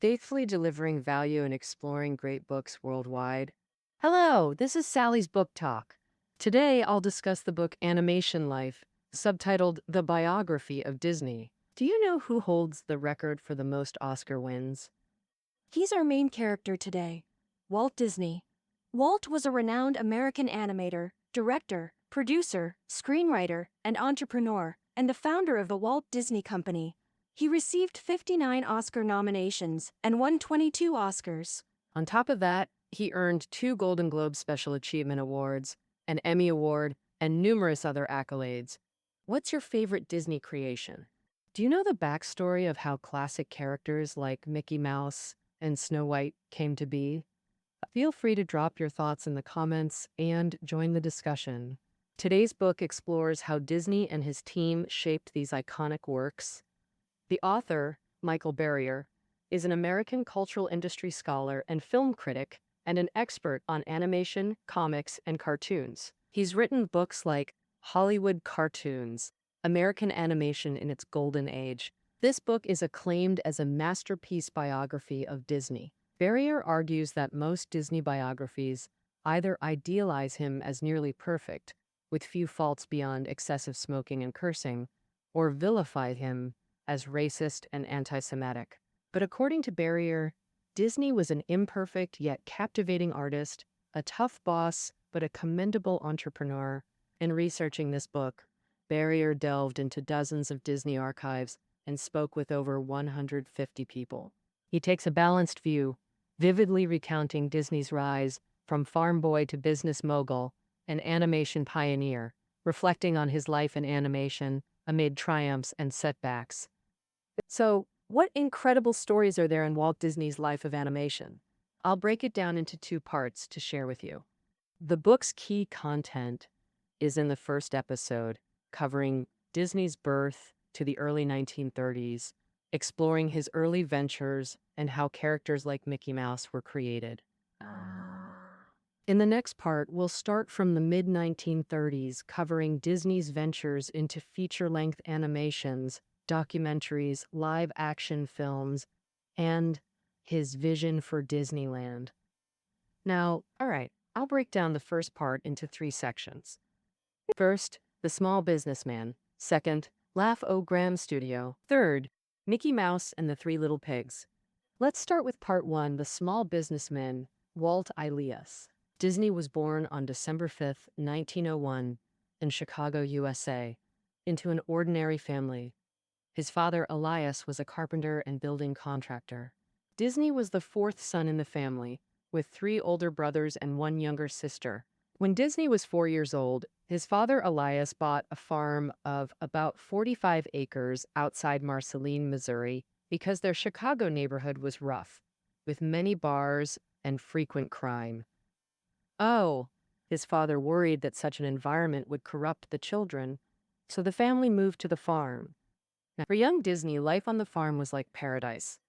faithfully delivering value and exploring great books worldwide. Hello, this is Sally's Book Talk. Today I'll discuss the book Animation Life, subtitled The Biography of Disney. Do you know who holds the record for the most Oscar wins? He's our main character today, Walt Disney. Walt was a renowned American animator, director, producer, screenwriter, and entrepreneur, and the founder of the Walt Disney Company. He received 59 Oscar nominations and won 22 Oscars. On top of that, he earned 2 Golden Globe Special Achievement Awards, an Emmy Award, and numerous other accolades. What's your favorite Disney creation? Do you know the backstory of how classic characters like Mickey Mouse and Snow White came to be? Feel free to drop your thoughts in the comments and join the discussion. Today's book explores how Disney and his team shaped these iconic works. The author, Michael Barrier, is an American cultural industry scholar and film critic and an expert on animation, comics, and cartoons. He's written books like Hollywood Cartoons, American Animation in Its Golden Age. This book is acclaimed as a masterpiece biography of Disney. Barrier argues that most Disney biographies either idealize him as nearly perfect, with few faults beyond excessive smoking and cursing, or vilify him as racist and anti-Semitic. But according to Barrier, Disney was an imperfect yet captivating artist, a tough boss, but a commendable entrepreneur. In researching this book, Barrier delved into dozens of Disney archives and spoke with over 150 people. He takes a balanced view, vividly recounting Disney's rise from farm boy to business mogul and animation pioneer, reflecting on his life in animation amid triumphs and setbacks. So, what incredible stories are there in Walt Disney's life of animation? I'll break it down into 2 parts to share with you. The book's key content is in the first episode, covering Disney's birth to the early 1930s, exploring his early ventures and how characters like Mickey Mouse were created. In the next part, we'll start from the mid-1930s, covering Disney's ventures into feature-length animations, documentaries, live-action films, and his vision for Disneyland. Now, all right, I'll break down the first part into 3 sections. First, the small businessman. Second, Laugh O Graham Studio. Third, Mickey Mouse and the 3 Little Pigs. Let's start with part 1, the small businessman, Walt Elias. Disney was born on December 5th, 1901, in Chicago, USA, into an ordinary family. His father, Elias, was a carpenter and building contractor. Disney was the 4th son in the family, with 3 older brothers and 1 younger sister. When Disney was 4 years old, his father, Elias, bought a farm of about 45 acres outside Marceline, Missouri, because their Chicago neighborhood was rough, with many bars and frequent crime. Oh, his father worried that such an environment would corrupt the children, so the family moved to the farm. Now, for young Disney, life on the farm was like paradise.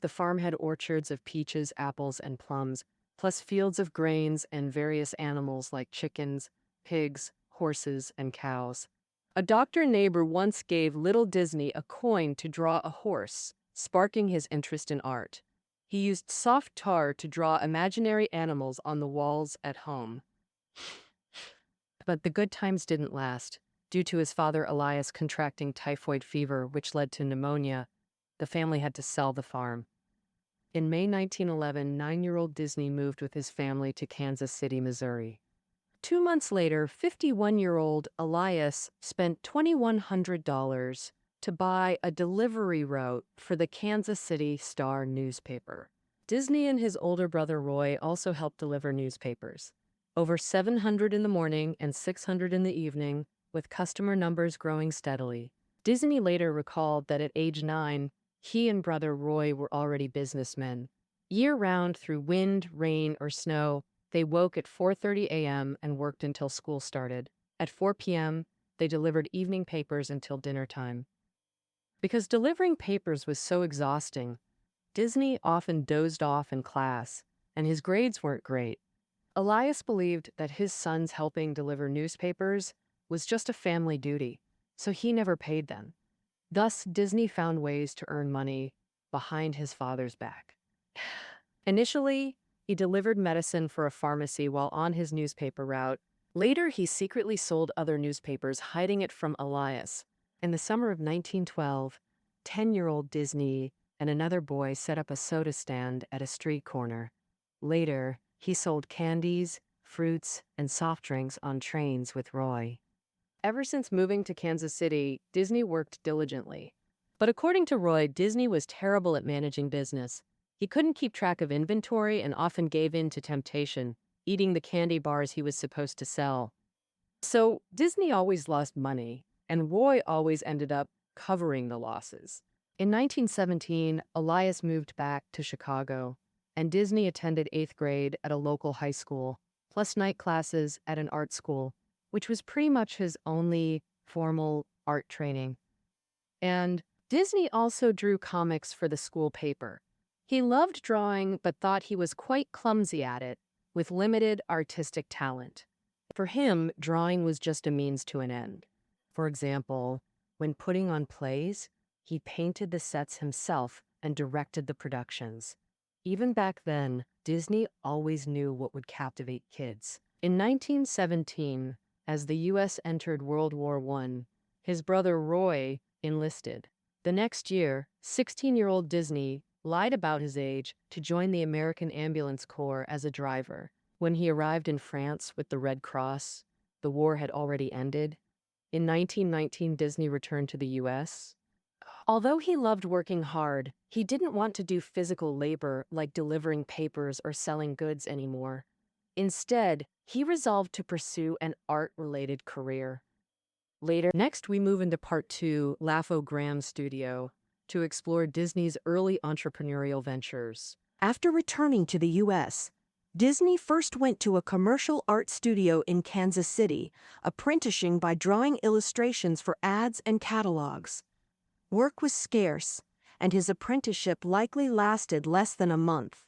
The farm had orchards of peaches, apples, and plums, plus fields of grains and various animals like chickens, pigs, horses, and cows. A doctor neighbor once gave little Disney a coin to draw a horse, sparking his interest in art. He used soft tar to draw imaginary animals on the walls at home. But the good times didn't last. Due to his father Elias contracting typhoid fever, which led to pneumonia, the family had to sell the farm. In May 1911, 9-year-old Disney moved with his family to Kansas City, Missouri. 2 months later, 51-year-old Elias spent $2,100 to buy a delivery route for the Kansas City Star newspaper. Disney and his older brother Roy also helped deliver newspapers. Over 700 in the morning and 600 in the evening, with customer numbers growing steadily. Disney later recalled that at age 9, he and brother Roy were already businessmen. Year-round, through wind, rain, or snow, they woke at 4:30 a.m. and worked until school started. At 4 p.m., they delivered evening papers until dinner time. Because delivering papers was so exhausting, Disney often dozed off in class, and his grades weren't great. Elias believed that his sons helping deliver newspapers was just a family duty, so he never paid them. Thus, Disney found ways to earn money behind his father's back. Initially, he delivered medicine for a pharmacy while on his newspaper route. Later, he secretly sold other newspapers, hiding it from Elias. In the summer of 1912, 10-year-old Disney and another boy set up a soda stand at a street corner. Later, he sold candies, fruits, and soft drinks on trains with Roy. Ever since moving to Kansas City, Disney worked diligently. But according to Roy, Disney was terrible at managing business. He couldn't keep track of inventory and often gave in to temptation, eating the candy bars he was supposed to sell. So Disney always lost money, and Roy always ended up covering the losses. In 1917, Elias moved back to Chicago, and Disney attended 8th grade at a local high school, plus night classes at an art school, which was pretty much his only formal art training. And Disney also drew comics for the school paper. He loved drawing, but thought he was quite clumsy at it, with limited artistic talent. For him, drawing was just a means to an end. For example, when putting on plays, he painted the sets himself and directed the productions. Even back then, Disney always knew what would captivate kids. In 1917, as the U.S. entered World War I, his brother Roy enlisted. The next year, 16-year-old Disney lied about his age to join the American Ambulance Corps as a driver. When he arrived in France with the Red Cross, the war had already ended. In 1919, Disney returned to the U.S. Although he loved working hard, he didn't want to do physical labor like delivering papers or selling goods anymore. Instead, he resolved to pursue an art-related career. Next, we move into part 2, Graham's studio, to explore Disney's early entrepreneurial ventures. After returning to the U.S., Disney first went to a commercial art studio in Kansas City, apprenticing by drawing illustrations for ads and catalogs. Work was scarce, and his apprenticeship likely lasted less than a month.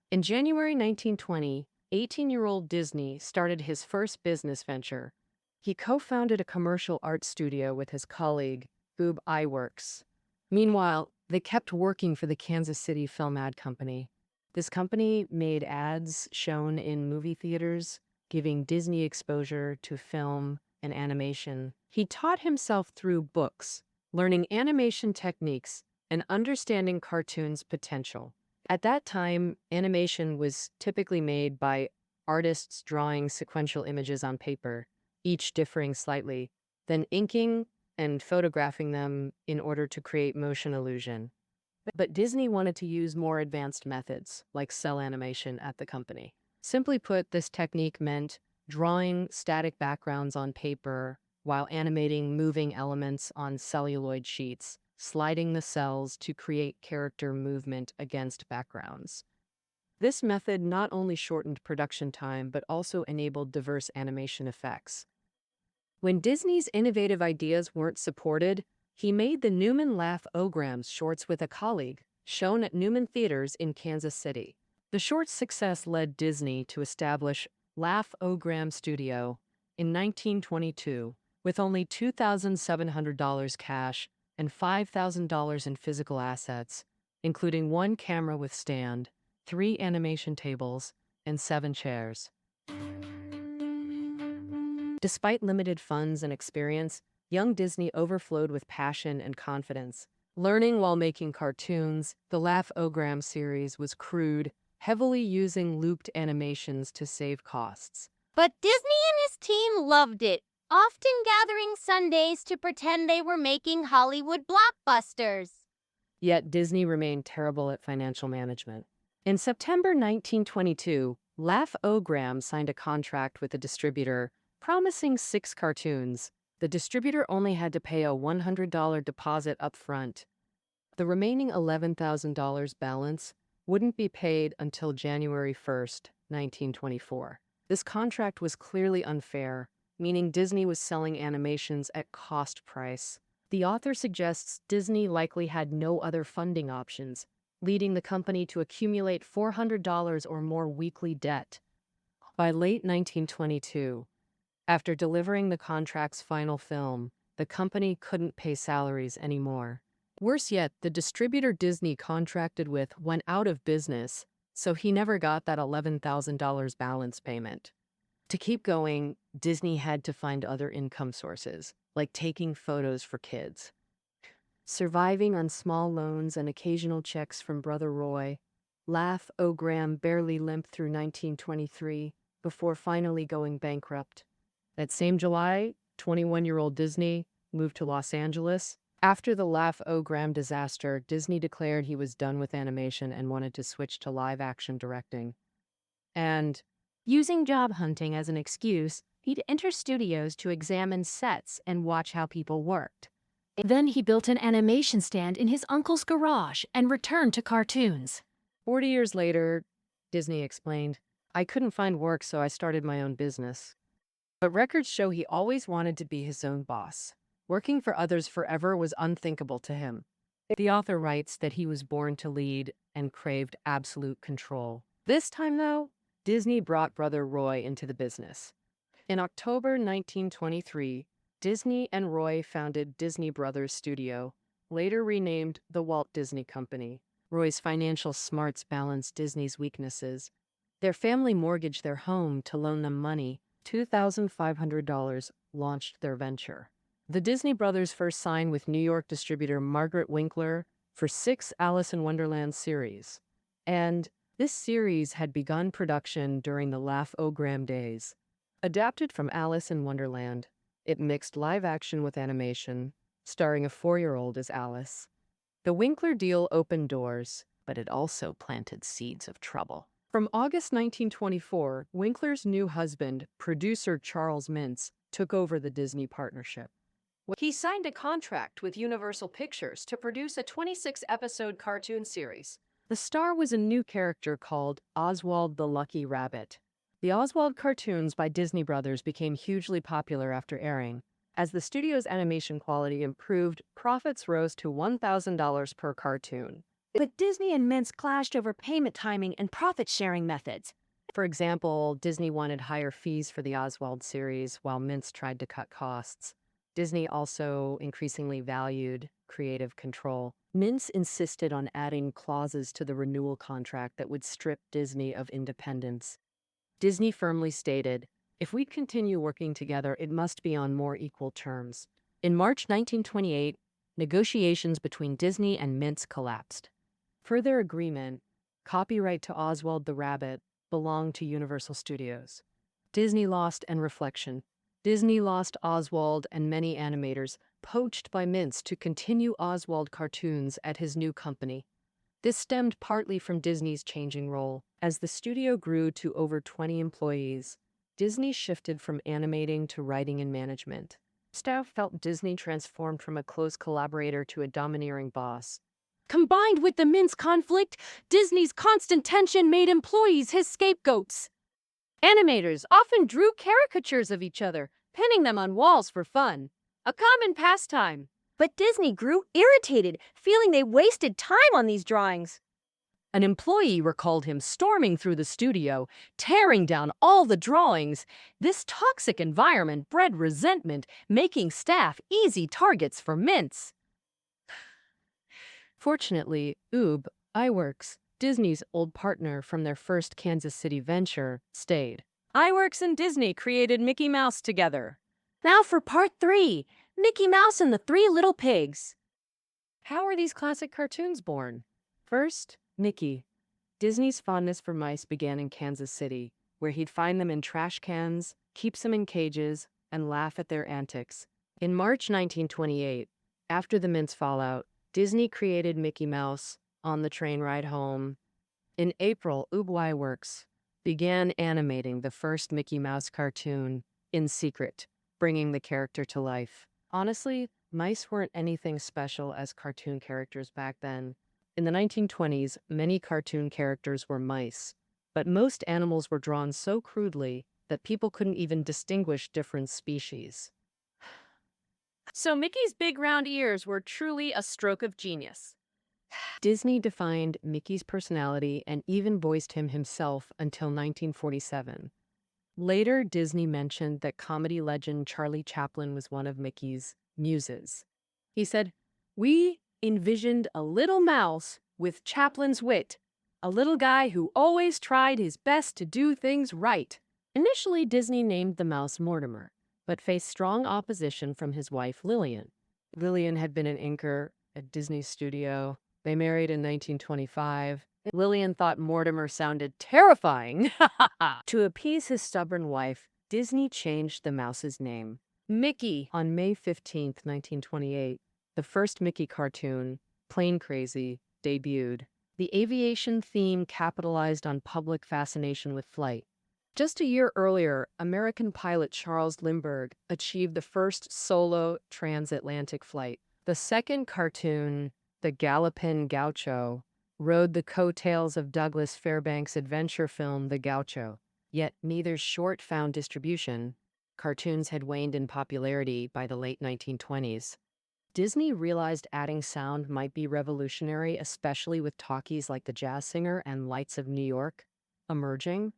In January 1920, 18-year-old Disney started his first business venture. He co-founded a commercial art studio with his colleague, Boob Iwerks. Meanwhile, they kept working for the Kansas City Film Ad Company. This company made ads shown in movie theaters, giving Disney exposure to film and animation. He taught himself through books, learning animation techniques and understanding cartoons' potential. At that time, animation was typically made by artists drawing sequential images on paper, each differing slightly, then inking and photographing them in order to create motion illusion. But Disney wanted to use more advanced methods, like cell animation, at the company. Simply put, this technique meant drawing static backgrounds on paper while animating moving elements on celluloid sheets, sliding the cells to create character movement against backgrounds. This method not only shortened production time, but also enabled diverse animation effects. When Disney's innovative ideas weren't supported, he made the Newman Laugh-O-Grams shorts with a colleague, shown at Newman Theaters in Kansas City. The short's success led Disney to establish Laugh-O-Gram Studio in 1922 with only $2,700 cash and $5,000 in physical assets, including 1 camera with stand, 3 animation tables, and 7 chairs. Despite limited funds and experience, young Disney overflowed with passion and confidence. Learning while making cartoons, the Laugh-O-Gram series was crude, heavily using looped animations to save costs. But Disney and his team loved it, often gathering Sundays to pretend they were making Hollywood blockbusters. Yet Disney remained terrible at financial management. In September 1922, Laugh-O-Gram signed a contract with a distributor, promising 6 cartoons. The distributor only had to pay a $100 deposit up front. The remaining $11,000 balance wouldn't be paid until January 1st, 1924. This contract was clearly unfair, meaning Disney was selling animations at cost price. The author suggests Disney likely had no other funding options, leading the company to accumulate $400 or more weekly debt. By late 1922, after delivering the contract's final film, the company couldn't pay salaries anymore. Worse yet, the distributor Disney contracted with went out of business, so he never got that $11,000 balance payment. To keep going, Disney had to find other income sources, like taking photos for kids. Surviving on small loans and occasional checks from brother Roy, Laugh O'Graham barely limped through 1923 before finally going bankrupt. That same July, 21-year-old Disney moved to Los Angeles. After the Laugh O'Graham disaster, Disney declared he was done with animation and wanted to switch to live-action directing. And using job hunting as an excuse, he'd enter studios to examine sets and watch how people worked. Then he built an animation stand in his uncle's garage and returned to cartoons. 40 years later, Disney explained, I couldn't find work, so I started my own business. But records show he always wanted to be his own boss. Working for others forever was unthinkable to him. The author writes that he was born to lead and craved absolute control. This time, though, Disney brought brother Roy into the business. In October 1923, Disney and Roy founded Disney Brothers Studio, later renamed the Walt Disney Company. Roy's financial smarts balanced Disney's weaknesses. Their family mortgaged their home to loan them money. $2,500 launched their venture. The Disney Brothers first signed with New York distributor Margaret Winkler for 6 Alice in Wonderland series. And this series had begun production during the Laugh O'Graham days. Adapted from Alice in Wonderland, it mixed live action with animation, starring a 4-year-old as Alice. The Winkler deal opened doors, but it also planted seeds of trouble. From August 1924, Winkler's new husband, producer Charles Mintz, took over the Disney partnership. He signed a contract with Universal Pictures to produce a 26-episode cartoon series. The star was a new character called Oswald the Lucky Rabbit. The Oswald cartoons by Disney Brothers became hugely popular after airing. As the studio's animation quality improved, profits rose to $1,000 per cartoon. But Disney and Mintz clashed over payment timing and profit-sharing methods. For example, Disney wanted higher fees for the Oswald series, while Mintz tried to cut costs. Disney also increasingly valued creative control. Mintz insisted on adding clauses to the renewal contract that would strip Disney of independence. Disney firmly stated, if we continue working together, it must be on more equal terms. In March 1928, negotiations between Disney and Mintz collapsed. Per their agreement, copyright to Oswald the Rabbit belonged to Universal Studios. Disney lost and reflection. Disney lost Oswald and many animators, poached by Mintz to continue Oswald cartoons at his new company. This stemmed partly from Disney's changing role. As the studio grew to over 20 employees, Disney shifted from animating to writing and management. Staff felt Disney transformed from a close collaborator to a domineering boss. Combined with the Mintz conflict, Disney's constant tension made employees his scapegoats. Animators often drew caricatures of each other, pinning them on walls for fun, a common pastime. But Disney grew irritated, feeling they wasted time on these drawings. An employee recalled him storming through the studio, tearing down all the drawings. This toxic environment bred resentment, making staff easy targets for Mintz. Fortunately, iWorks, Disney's old partner from their first Kansas City venture, stayed. iWorks and Disney created Mickey Mouse together. Now for part 3, Mickey Mouse and the Three Little Pigs. How are these classic cartoons born? First, Mickey. Disney's fondness for mice began in Kansas City, where he'd find them in trash cans, keep them in cages, and laugh at their antics. In March 1928, after the Mintz fallout, Disney created Mickey Mouse on the train ride home. In April, iWorks began animating the first Mickey Mouse cartoon in secret, bringing the character to life. Honestly, mice weren't anything special as cartoon characters back then. In the 1920s, many cartoon characters were mice, but most animals were drawn so crudely that people couldn't even distinguish different species. So Mickey's big round ears were truly a stroke of genius. Disney defined Mickey's personality and even voiced him himself until 1947. Later, Disney mentioned that comedy legend Charlie Chaplin was one of Mickey's muses. He said, "We envisioned a little mouse with Chaplin's wit, a little guy who always tried his best to do things right. Initially, Disney named the mouse Mortimer, but faced strong opposition from his wife, Lillian. Lillian had been an inker at Disney's studio. They married in 1925. Lillian thought Mortimer sounded terrifying. To appease his stubborn wife, Disney changed the mouse's name. Mickey. On May 15, 1928, the first Mickey cartoon, Plane Crazy, debuted. The aviation theme capitalized on public fascination with flight. Just a year earlier, American pilot Charles Lindbergh achieved the first solo transatlantic flight. The second cartoon, The Gallopin' Gaucho, rode the coattails of Douglas Fairbanks' adventure film The Gaucho. Yet neither short found distribution. Cartoons had waned in popularity by the late 1920s. Disney realized adding sound might be revolutionary, especially with talkies like The Jazz Singer and Lights of New York emerging.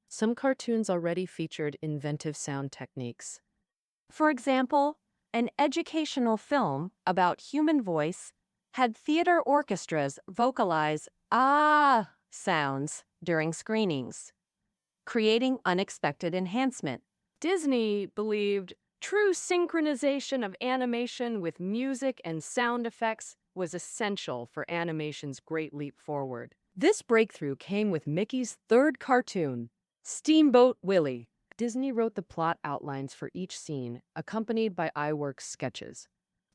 Some cartoons already featured inventive sound techniques. For example, an educational film about human voice had theater orchestras vocalize "ah" sounds during screenings, creating unexpected enhancement. Disney believed true synchronization of animation with music and sound effects was essential for animation's great leap forward. This breakthrough came with Mickey's third cartoon, Steamboat Willie. Disney wrote the plot outlines for each scene, accompanied by iWorks sketches.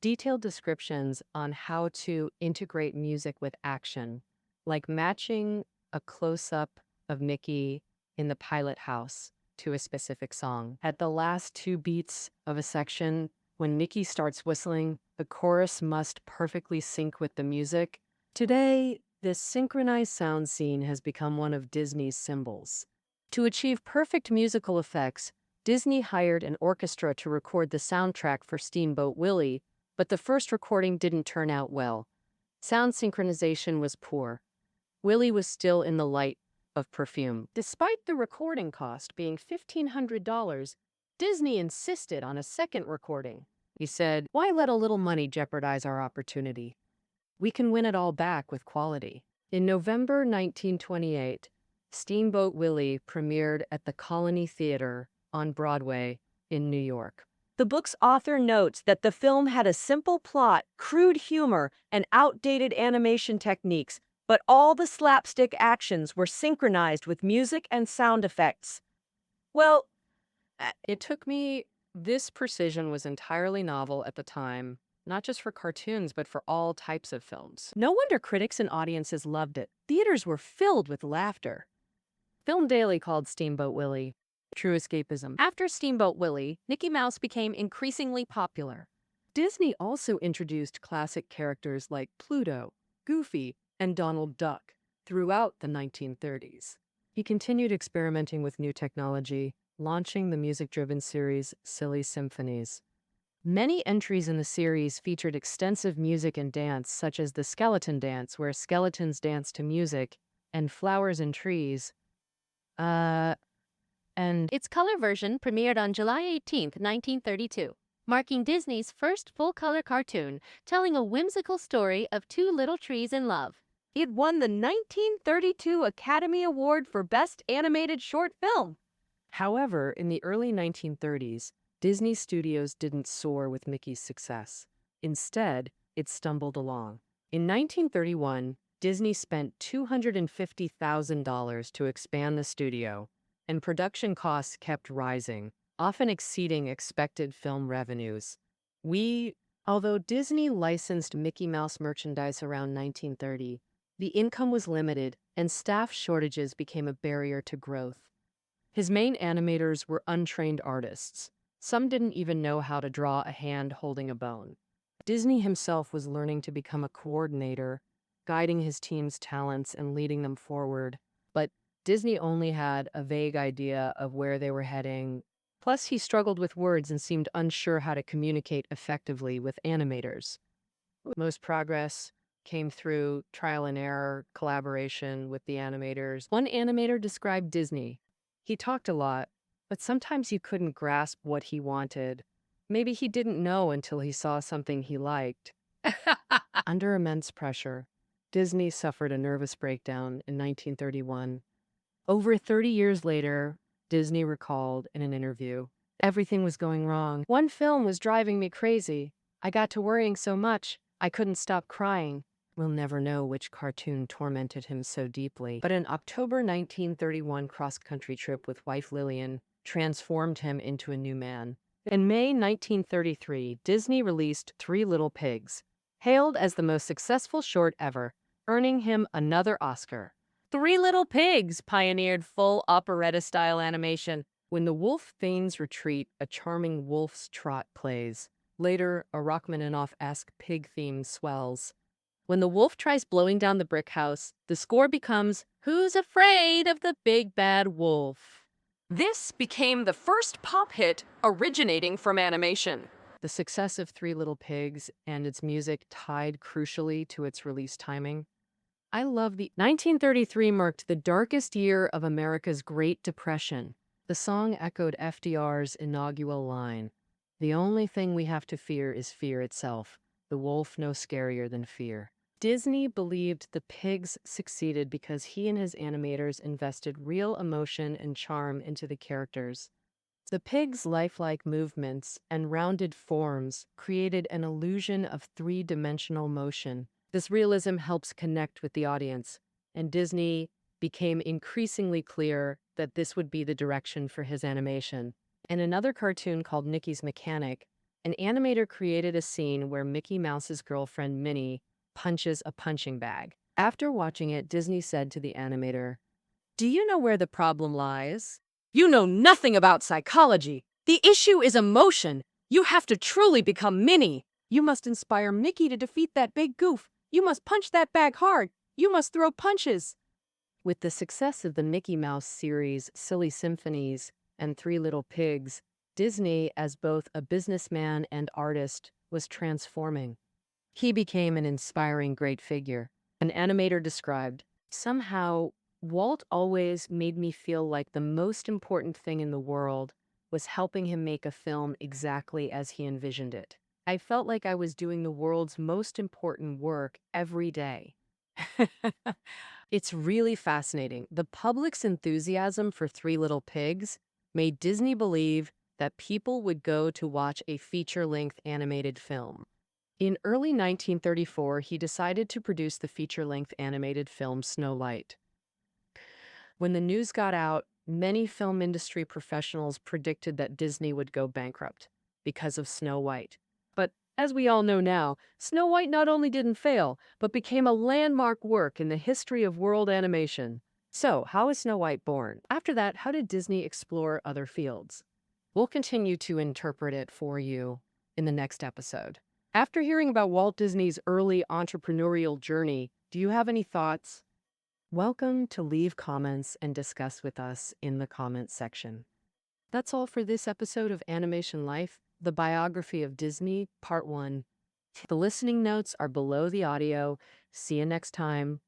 Detailed descriptions on how to integrate music with action, like matching a close-up of Mickey in the pilot house to a specific song. At the last two beats of a section, when Mickey starts whistling, the chorus must perfectly sync with the music. Today, this synchronized sound scene has become one of Disney's symbols. To achieve perfect musical effects, Disney hired an orchestra to record the soundtrack for Steamboat Willie, but the first recording didn't turn out well. Sound synchronization was poor. Willie was still in the light of perfume. Despite the recording cost being $1,500, Disney insisted on a second recording. He said, "Why let a little money jeopardize our opportunity? We can win it all back with quality." In November 1928, Steamboat Willie premiered at the Colony Theater on Broadway in New York. The book's author notes that the film had a simple plot, crude humor, and outdated animation techniques, but all the slapstick actions were synchronized with music and sound effects. Well, It took me, this precision was entirely novel at the time, not just for cartoons, but for all types of films. No wonder critics and audiences loved it. Theaters were filled with laughter. Film Daily called Steamboat Willie true escapism. After Steamboat Willie, Mickey Mouse became increasingly popular. Disney also introduced classic characters like Pluto, Goofy, and Donald Duck throughout the 1930s. He continued experimenting with new technology, launching the music-driven series Silly Symphonies. Many entries in the series featured extensive music and dance, such as the Skeleton Dance, where skeletons dance to music, and Flowers and Trees. And Its color version premiered on July 18, 1932, marking Disney's first full-color cartoon, telling a whimsical story of two little trees in love. it won the 1932 Academy Award for Best Animated Short Film. However, in the early 1930s, Disney Studios didn't soar with Mickey's success. Instead, it stumbled along. In 1931, Disney spent $250,000 to expand the studio, and production costs kept rising, often exceeding expected film revenues. Although Disney licensed Mickey Mouse merchandise around 1930, the income was limited and staff shortages became a barrier to growth. His main animators were untrained artists. Some didn't even know how to draw a hand holding a bone. Disney himself was learning to become a coordinator, guiding his team's talents and leading them forward. But Disney only had a vague idea of where they were heading. Plus, he struggled with words and seemed unsure how to communicate effectively with animators. Most progress came through trial and error, collaboration with the animators. One animator described Disney. He talked a lot, but sometimes you couldn't grasp what he wanted. Maybe he didn't know until he saw something he liked. Under immense pressure, Disney suffered a nervous breakdown in 1931. Over 30 years later, Disney recalled in an interview, "Everything was going wrong. One film was driving me crazy. I got to worrying so much, I couldn't stop crying." We'll never know which cartoon tormented him so deeply, but an October 1931 cross-country trip with wife Lillian transformed him into a new man. In May 1933, Disney released Three Little Pigs, hailed as the most successful short ever, earning him another Oscar. Three Little Pigs pioneered full operetta-style animation. When the wolf feigns retreat, a charming wolf's trot plays. Later, a Rachmaninoff-esque pig theme swells. When the wolf tries blowing down the brick house, the score becomes "Who's Afraid of the Big Bad Wolf?" This became the first pop hit originating from animation. The success of Three Little Pigs and its music tied crucially to its release timing. I love the 1933 marked the darkest year of America's Great Depression. The song echoed FDR's inaugural line, "The only thing we have to fear is fear itself. The wolf no scarier than fear." Disney believed the pigs succeeded because he and his animators invested real emotion and charm into the characters. The pigs' lifelike movements and rounded forms created an illusion of three-dimensional motion. This realism helps connect with the audience, and Disney became increasingly clear that this would be the direction for his animation. In another cartoon called Mickey's Mechanic, an animator created a scene where Mickey Mouse's girlfriend Minnie punches a punching bag. After watching it, Disney said to the animator, "Do you know where the problem lies? You know nothing about psychology. The issue is emotion. You have to truly become Minnie. You must inspire Mickey to defeat that big goof. You must punch that bag hard. You must throw punches." With the success of the Mickey Mouse series, Silly Symphonies, and Three Little Pigs, Disney, as both a businessman and artist, was transforming. He became an inspiring great figure. An animator described, "Somehow, Walt always made me feel like the most important thing in the world was helping him make a film exactly as he envisioned it. I felt like I was doing the world's most important work every day." It's really fascinating. The public's enthusiasm for Three Little Pigs made Disney believe that people would go to watch a feature-length animated film. In early 1934, he decided to produce the feature-length animated film Snow White. When the news got out, many film industry professionals predicted that Disney would go bankrupt because of Snow White. But as we all know now, Snow White not only didn't fail, but became a landmark work in the history of world animation. So, how was Snow White born? After that, how did Disney explore other fields? We'll continue to interpret it for you in the next episode. After hearing about Walt Disney's early entrepreneurial journey, do you have any thoughts? Welcome to leave comments and discuss with us in the comments section. That's all for this episode of Animation Life, the biography of Disney, Part 1. The listening notes are below the audio. See you next time.